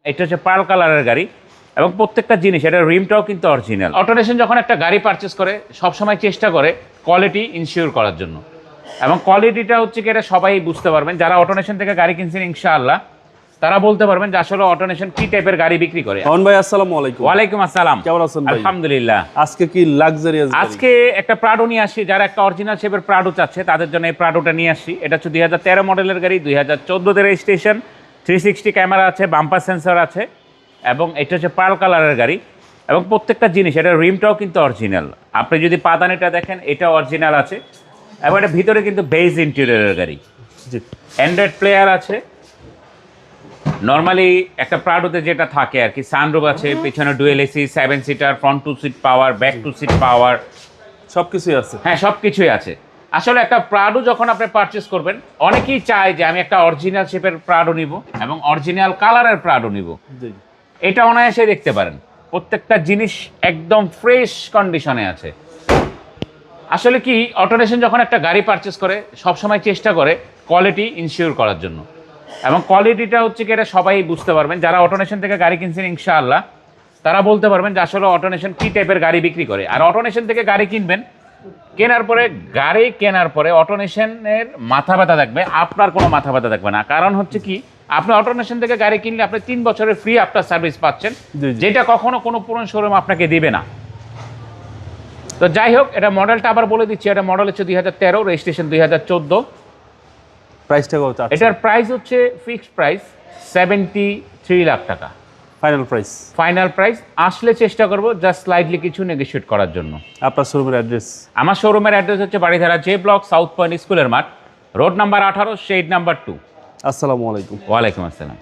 এটা হচ্ছে পার্ল কালারের গাড়ি এবং প্রত্যেকটা জিনিস এটা রিমটাও কিন্তু অরিজিনাল। অটোনেশন যখন একটা গাড়ি পারচেস করে সবসময় চেষ্টা করে কোয়ালিটি ইনশিওর করার জন্য, এবং কোয়ালিটিটা হচ্ছে কি এটা সবাই বুঝতে পারবেন যারা অটোনেশন থেকে গাড়ি কিনছেন ইনশাআল্লাহ তারা বলতে পারবেন যে আসলে অটোনেশন কি টাইপের গাড়ি বিক্রি করে। শাওন ভাই আসসালামু আলাইকুম। ওয়ালাইকুম আসসালাম, কেমন আছেন ভাই? আলহামদুলিল্লাহ। আজকে কি লাক্সারিয়াস আজকে একটা প্রাডো নিয়ে আসি, যারা একটা অরিজিনাল শেপের প্রাডো চাচ্ছে তাদের জন্য এই প্রাডোটা নিয়ে আসি। এটা হচ্ছে 2013 মডেলের গাড়ি, 2014 রেজিস্ট্রেশন, 360 ক্যামেরা আছে, বাম্পার সেন্সর আছে, এবং এটা হচ্ছে পার্ল কালারের গাড়ি এবং প্রত্যেকটা জিনিস এটা রিমটাও কিন্তু অরিজিনাল। আপনি যদি পাদানিটা দেখেন এটা অরিজিনাল আছে, এবং এটা ভিতরে কিন্তু বেজ ইন্টেরিয়রের গাড়ি। জি, অ্যান্ড্রয়েড প্লেয়ার আছে। নর্মালি একটা প্রাডোতে যেটা থাকে আর কি, সানরুফ আছে, পিছনে dual AC, 7 seater, front 2 seat power, back 2 seat power, সবকিছুই আছে। হ্যাঁ সব কিছুই আছে। আসলে একটা প্রাডো যখন আপনি পারচেস করবেন অনেকেই চায় যে আমি একটা অরিজিনাল শেপের প্রাডো নিব এবং অরিজিনাল কালারের প্রাডো নিব। জি, এটা অনায়াসে দেখতে পারেন, প্রত্যেকটা জিনিস একদম ফ্রেশ কন্ডিশনে আছে। আসলে কি অটোনেশন যখন একটা গাড়ি পারচেস করে সবসময় চেষ্টা করে কোয়ালিটি ইনশিওর করার জন্য, এবং কোয়ালিটিটা হচ্ছে কি এটা সবাই বুঝতে পারবেন যারা অটোনেশন থেকে গাড়ি কিনছেন ইনশাআল্লাহ তারা বলতে পারবেন যে আসলে অটোনেশন কি টাইপের গাড়ি বিক্রি করে। আর অটোনেশন থেকে গাড়ি কিনবেন, কেনার পরে অটোনেশনের মাথা ব্যথা থাকবে, আপনার কোনো মাথা ব্যথা থাকবে না। কারণ হচ্ছে কি আপনি অটোনেশন থেকে গাড়ি কিনলে আপনি 3 বছরের ফ্রি আফটার সার্ভিস পাচ্ছেন, জি, জি। যেটা কখনো কোনো পুরনো শোরুম আপনাকে দিবে না। তো যাই হোক, এটা মডেলটা আবার বলে দিচ্ছি, এটা মডেল হচ্ছে 2013, রেজিস্ট্রেশন 2014। প্রাইসটা কত আছে? এটার প্রাইস হচ্ছে ফিক্সড প্রাইস 73 লাখ টাকা ফাইনাল প্রাইস। Final price. আসলে চেষ্টা করব জাস্ট স্লাইডলি কিছু নেগোশিয়েট করার জন্য। আপনার শোরুমের অ্যাড্রেস? আমার শোরুমের অ্যাড্রেস হচ্ছে Baridhara J block, south point স্কুলের মাঠ, রোড নাম্বার 18, শেড নাম্বার 2। আসসালামু আলাইকুম। ওয়ালাইকুম আসসালাম।